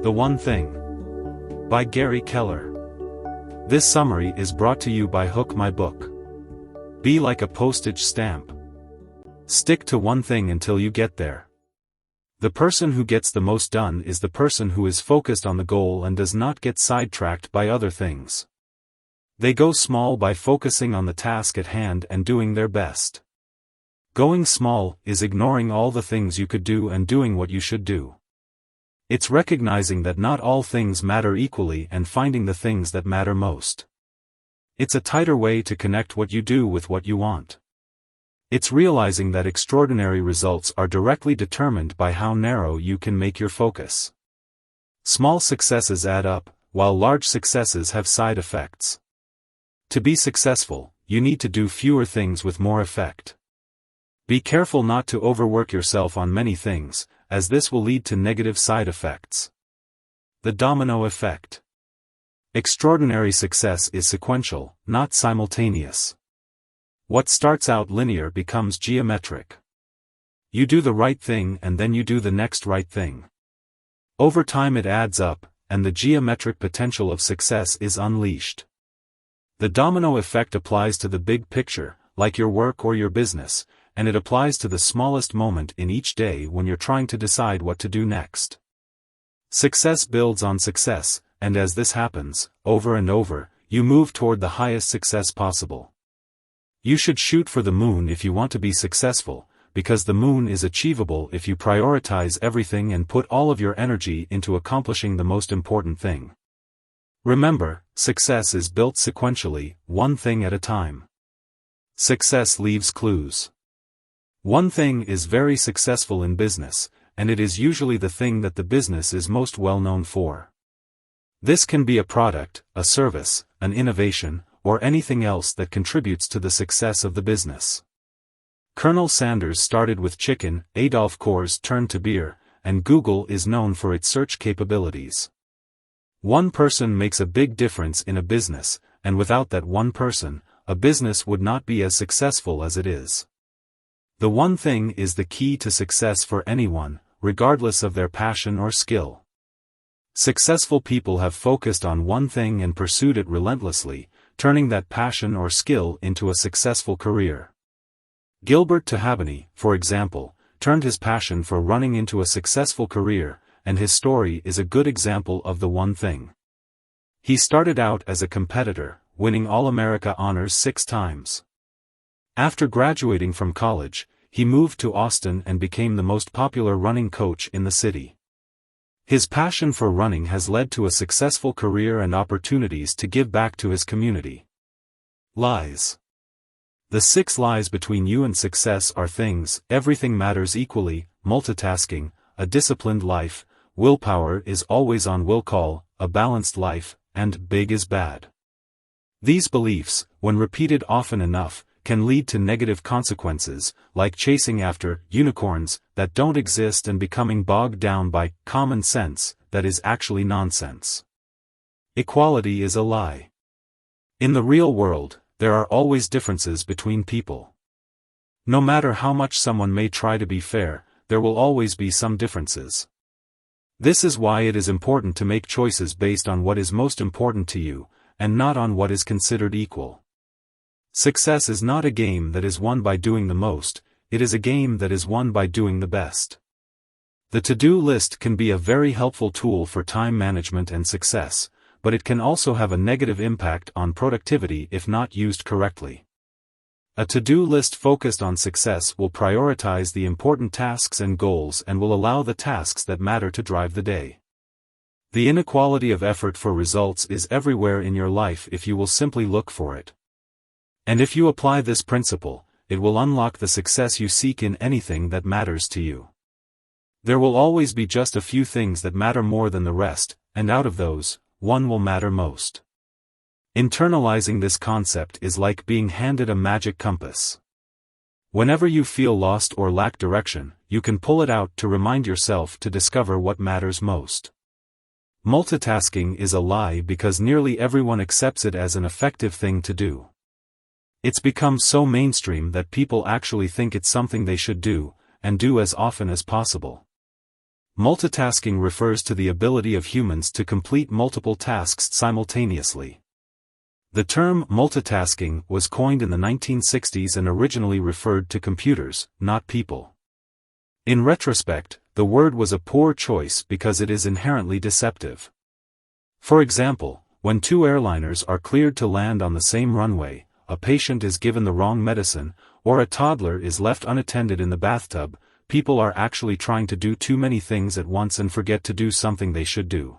The One Thing. By Gary Keller. This summary is brought to you by Hook My Book. Be like a postage stamp. Stick to one thing until you get there. The person who gets the most done is the person who is focused on the goal and does not get sidetracked by other things. They go small by focusing on the task at hand and doing their best. Going small is ignoring all the things you could do and doing what you should do. It's recognizing that not all things matter equally and finding the things that matter most. It's a tighter way to connect what you do with what you want. It's realizing that extraordinary results are directly determined by how narrow you can make your focus. Small successes add up, while large successes have side effects. To be successful, you need to do fewer things with more effect. Be careful not to overwork yourself on many things, as this will lead to negative side effects. The Domino Effect. Extraordinary success is sequential, not simultaneous. What starts out linear becomes geometric. You do the right thing and then you do the next right thing. Over time it adds up, and the geometric potential of success is unleashed. The domino effect applies to the big picture, like your work or your business, and it applies to the smallest moment in each day when you're trying to decide what to do next. Success builds on success, and as this happens, over and over, you move toward the highest success possible. You should shoot for the moon if you want to be successful, because the moon is achievable if you prioritize everything and put all of your energy into accomplishing the most important thing. Remember, success is built sequentially, one thing at a time. Success leaves clues. One thing is very successful in business, and it is usually the thing that the business is most well known for. This can be a product, a service, an innovation, or anything else that contributes to the success of the business. Colonel Sanders started with chicken, Adolf Kors turned to beer, and Google is known for its search capabilities. One person makes a big difference in a business, and without that one person, a business would not be as successful as it is. The one thing is the key to success for anyone, regardless of their passion or skill. Successful people have focused on one thing and pursued it relentlessly, turning that passion or skill into a successful career. Gilbert Tahabani, for example, turned his passion for running into a successful career, and his story is a good example of the one thing. He started out as a competitor, winning All-America honors 6 times. After graduating from college, he moved to Austin and became the most popular running coach in the city. His passion for running has led to a successful career and opportunities to give back to his community. Lies. The 6 lies between you and success are things: everything matters equally, multitasking, a disciplined life, willpower is always on will call, a balanced life, and big is bad. These beliefs, when repeated often enough, can lead to negative consequences, like chasing after unicorns that don't exist and becoming bogged down by common sense that is actually nonsense. Equality is a lie. In the real world, there are always differences between people. No matter how much someone may try to be fair, there will always be some differences. This is why it is important to make choices based on what is most important to you, and not on what is considered equal. Success is not a game that is won by doing the most, it is a game that is won by doing the best. The to-do list can be a very helpful tool for time management and success, but it can also have a negative impact on productivity if not used correctly. A to-do list focused on success will prioritize the important tasks and goals and will allow the tasks that matter to drive the day. The inequality of effort for results is everywhere in your life if you will simply look for it. And if you apply this principle, it will unlock the success you seek in anything that matters to you. There will always be just a few things that matter more than the rest, and out of those, one will matter most. Internalizing this concept is like being handed a magic compass. Whenever you feel lost or lack direction, you can pull it out to remind yourself to discover what matters most. Multitasking is a lie because nearly everyone accepts it as an effective thing to do. It's become so mainstream that people actually think it's something they should do, and do as often as possible. Multitasking refers to the ability of humans to complete multiple tasks simultaneously. The term multitasking was coined in the 1960s and originally referred to computers, not people. In retrospect, the word was a poor choice because it is inherently deceptive. For example, when two airliners are cleared to land on the same runway, a patient is given the wrong medicine, or a toddler is left unattended in the bathtub, people are actually trying to do too many things at once and forget to do something they should do.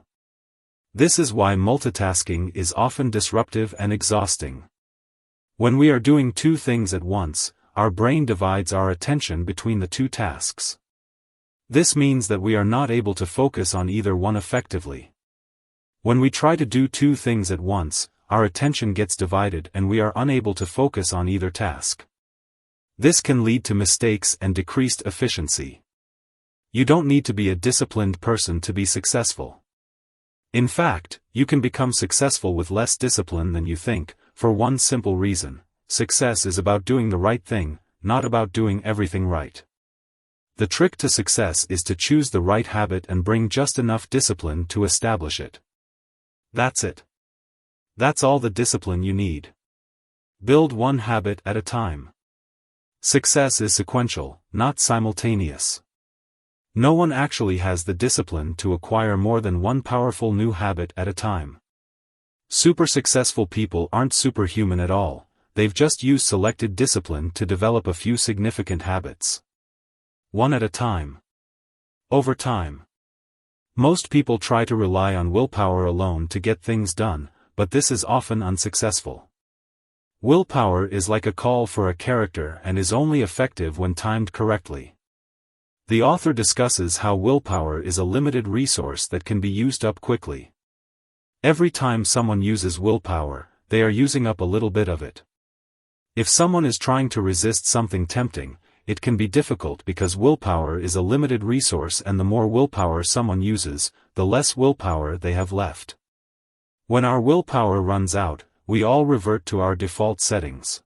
This is why multitasking is often disruptive and exhausting. When we are doing two things at once, our brain divides our attention between the two tasks. This means that we are not able to focus on either one effectively. When we try to do two things at once, our attention gets divided and we are unable to focus on either task. This can lead to mistakes and decreased efficiency. You don't need to be a disciplined person to be successful. In fact, you can become successful with less discipline than you think, for one simple reason: success is about doing the right thing, not about doing everything right. The trick to success is to choose the right habit and bring just enough discipline to establish it. That's it. That's all the discipline you need. Build one habit at a time. Success is sequential, not simultaneous. No one actually has the discipline to acquire more than one powerful new habit at a time. Super successful people aren't superhuman at all, they've just used selected discipline to develop a few significant habits. One at a time. Over time. Most people try to rely on willpower alone to get things done, but this is often unsuccessful. Willpower is like a call for a character and is only effective when timed correctly. The author discusses how willpower is a limited resource that can be used up quickly. Every time someone uses willpower, they are using up a little bit of it. If someone is trying to resist something tempting, it can be difficult because willpower is a limited resource, and the more willpower someone uses, the less willpower they have left. When our willpower runs out, we all revert to our default settings.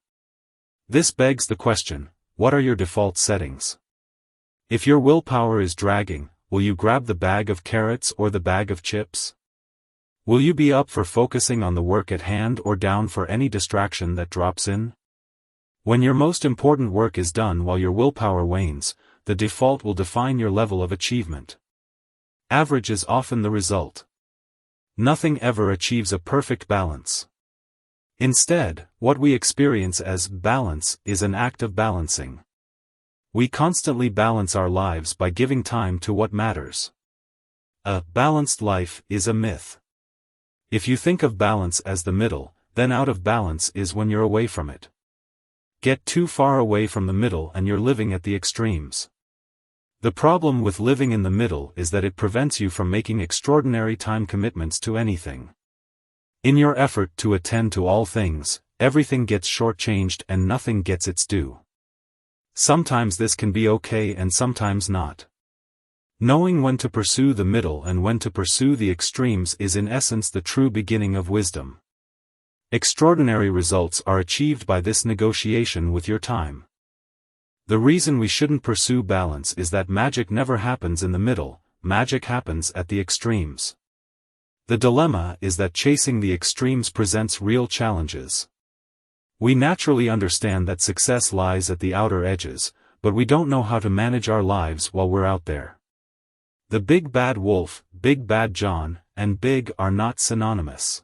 This begs the question, what are your default settings? If your willpower is dragging, will you grab the bag of carrots or the bag of chips? Will you be up for focusing on the work at hand or down for any distraction that drops in? When your most important work is done while your willpower wanes, the default will define your level of achievement. Average is often the result. Nothing ever achieves a perfect balance. Instead, what we experience as balance is an act of balancing. We constantly balance our lives by giving time to what matters. A balanced life is a myth. If you think of balance as the middle, then out of balance is when you're away from it. Get too far away from the middle and you're living at the extremes. The problem with living in the middle is that it prevents you from making extraordinary time commitments to anything. In your effort to attend to all things, everything gets shortchanged and nothing gets its due. Sometimes this can be okay and sometimes not. Knowing when to pursue the middle and when to pursue the extremes is in essence the true beginning of wisdom. Extraordinary results are achieved by this negotiation with your time. The reason we shouldn't pursue balance is that magic never happens in the middle, magic happens at the extremes. The dilemma is that chasing the extremes presents real challenges. We naturally understand that success lies at the outer edges, but we don't know how to manage our lives while we're out there. The big bad wolf, big bad John, and big are not synonymous.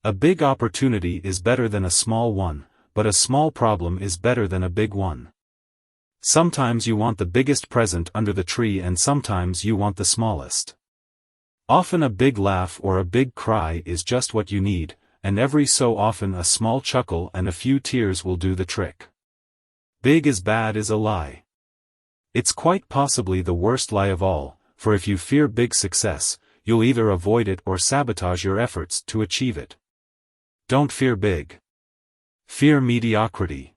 A big opportunity is better than a small one, but a small problem is better than a big one. Sometimes you want the biggest present under the tree and sometimes you want the smallest. Often a big laugh or a big cry is just what you need, and every so often a small chuckle and a few tears will do the trick. Big is bad is a lie. It's quite possibly the worst lie of all, for if you fear big success, you'll either avoid it or sabotage your efforts to achieve it. Don't fear big. Fear mediocrity.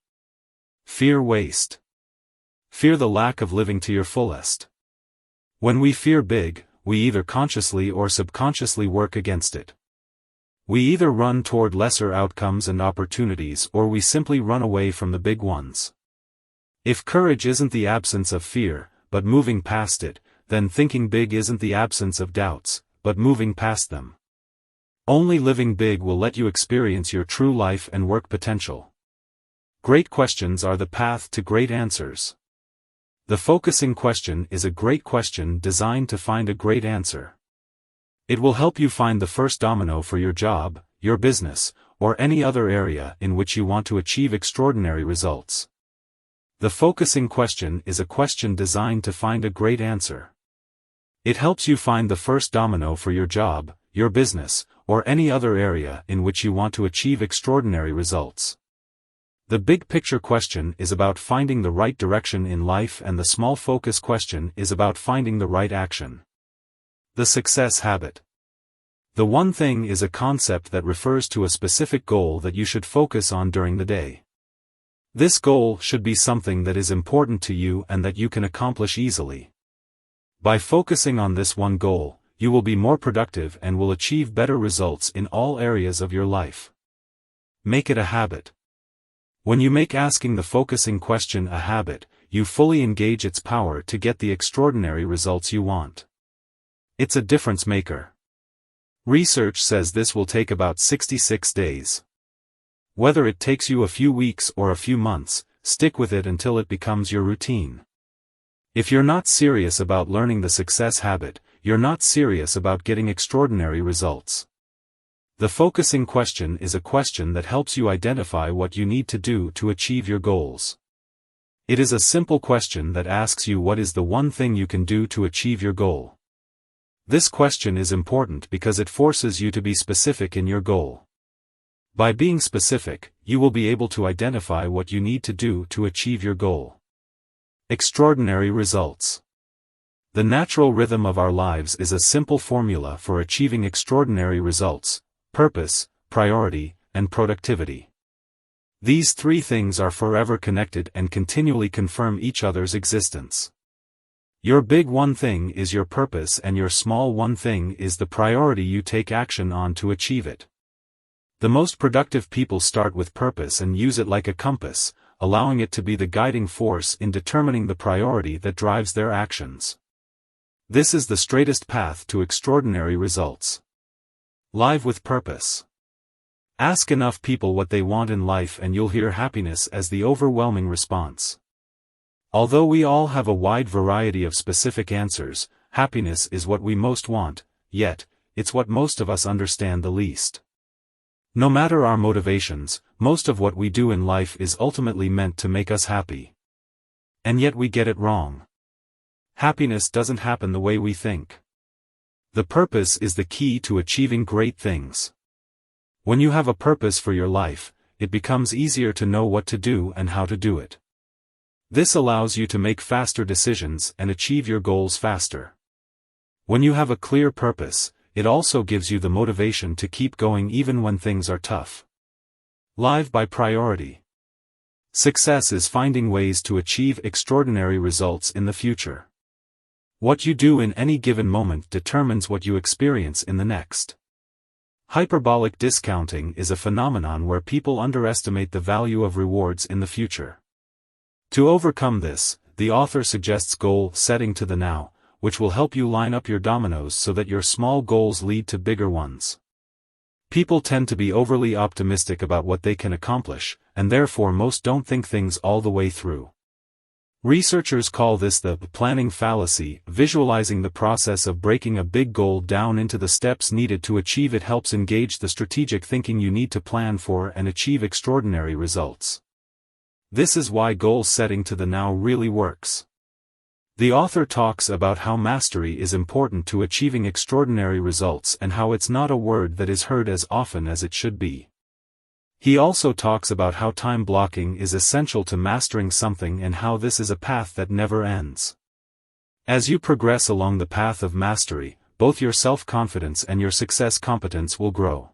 Fear waste. Fear the lack of living to your fullest. When we fear big, we either consciously or subconsciously work against it. We either run toward lesser outcomes and opportunities or we simply run away from the big ones. If courage isn't the absence of fear, but moving past it, then thinking big isn't the absence of doubts, but moving past them. Only living big will let you experience your true life and work potential. Great questions are the path to great answers. The focusing question is a great question designed to find a great answer. It will help you find the first domino for your job, your business, or any other area in which you want to achieve extraordinary results. The focusing question is a question designed to find a great answer. It helps you find the first domino for your job, your business, or any other area in which you want to achieve extraordinary results. The big picture question is about finding the right direction in life, and the small focus question is about finding the right action. The success habit. The one thing is a concept that refers to a specific goal that you should focus on during the day. This goal should be something that is important to you and that you can accomplish easily. By focusing on this one goal, you will be more productive and will achieve better results in all areas of your life. Make it a habit. When you make asking the focusing question a habit, you fully engage its power to get the extraordinary results you want. It's a difference maker. Research says this will take about 66 days. Whether it takes you a few weeks or a few months, stick with it until it becomes your routine. If you're not serious about learning the success habit, you're not serious about getting extraordinary results. The focusing question is a question that helps you identify what you need to do to achieve your goals. It is a simple question that asks you what is the one thing you can do to achieve your goal. This question is important because it forces you to be specific in your goal. By being specific, you will be able to identify what you need to do to achieve your goal. Extraordinary results. The natural rhythm of our lives is a simple formula for achieving extraordinary results: purpose, priority, and productivity. These three things are forever connected and continually confirm each other's existence. Your big one thing is your purpose, and your small one thing is the priority you take action on to achieve it. The most productive people start with purpose and use it like a compass, allowing it to be the guiding force in determining the priority that drives their actions. This is the straightest path to extraordinary results. Live with purpose. Ask enough people what they want in life and you'll hear happiness as the overwhelming response. Although we all have a wide variety of specific answers, happiness is what we most want, yet, it's what most of us understand the least. No matter our motivations, most of what we do in life is ultimately meant to make us happy. And yet we get it wrong. Happiness doesn't happen the way we think. The purpose is the key to achieving great things. When you have a purpose for your life, it becomes easier to know what to do and how to do it. This allows you to make faster decisions and achieve your goals faster. When you have a clear purpose, it also gives you the motivation to keep going even when things are tough. Live by priority. Success is finding ways to achieve extraordinary results in the future. What you do in any given moment determines what you experience in the next. Hyperbolic discounting is a phenomenon where people underestimate the value of rewards in the future. To overcome this, the author suggests goal setting to the now, which will help you line up your dominoes so that your small goals lead to bigger ones. People tend to be overly optimistic about what they can accomplish, and therefore most don't think things all the way through. Researchers call this the planning fallacy. Visualizing the process of breaking a big goal down into the steps needed to achieve it helps engage the strategic thinking you need to plan for and achieve extraordinary results. This is why goal setting to the now really works. The author talks about how mastery is important to achieving extraordinary results and how it's not a word that is heard as often as it should be. He also talks about how time blocking is essential to mastering something and how this is a path that never ends. As you progress along the path of mastery, both your self-confidence and your success competence will grow.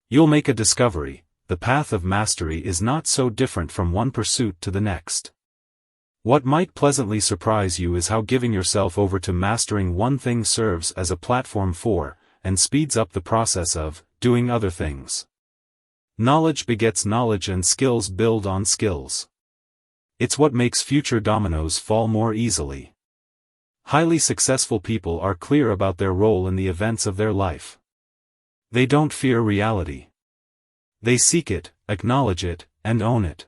You'll make a discovery: the path of mastery is not so different from one pursuit to the next. What might pleasantly surprise you is how giving yourself over to mastering one thing serves as a platform for, and speeds up the process of, doing other things. Knowledge begets knowledge and skills build on skills. It's what makes future dominoes fall more easily. Highly successful people are clear about their role in the events of their life. They don't fear reality. They seek it, acknowledge it, and own it.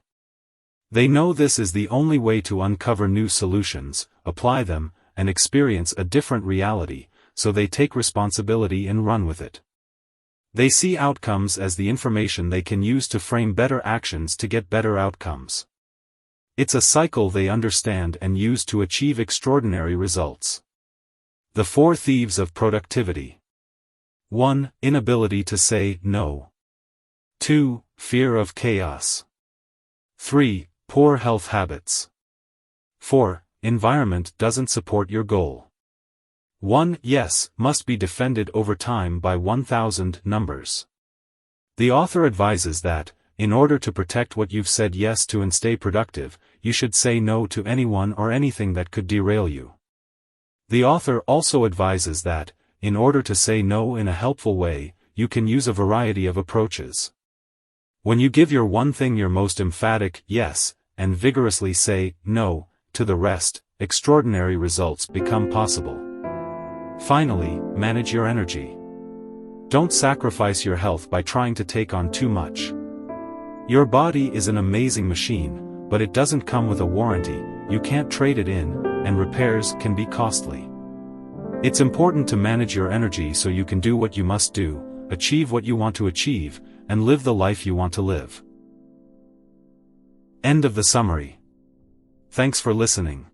They know this is the only way to uncover new solutions, apply them, and experience a different reality, so they take responsibility and run with it. They see outcomes as the information they can use to frame better actions to get better outcomes. It's a cycle they understand and use to achieve extraordinary results. The 4 thieves of productivity. 1. Inability to say no. 2. Fear of chaos. 3. Poor health habits. 4. Environment doesn't support your goal. 1. Yes, must be defended over time by 1,000 numbers. The author advises that, in order to protect what you've said yes to and stay productive, you should say no to anyone or anything that could derail you. The author also advises that, in order to say no in a helpful way, you can use a variety of approaches. When you give your one thing your most emphatic yes, and vigorously say no to the rest, extraordinary results become possible. Finally, manage your energy. Don't sacrifice your health by trying to take on too much. Your body is an amazing machine, but it doesn't come with a warranty, you can't trade it in, and repairs can be costly. It's important to manage your energy so you can do what you must do, achieve what you want to achieve, and live the life you want to live. End of the summary. Thanks for listening.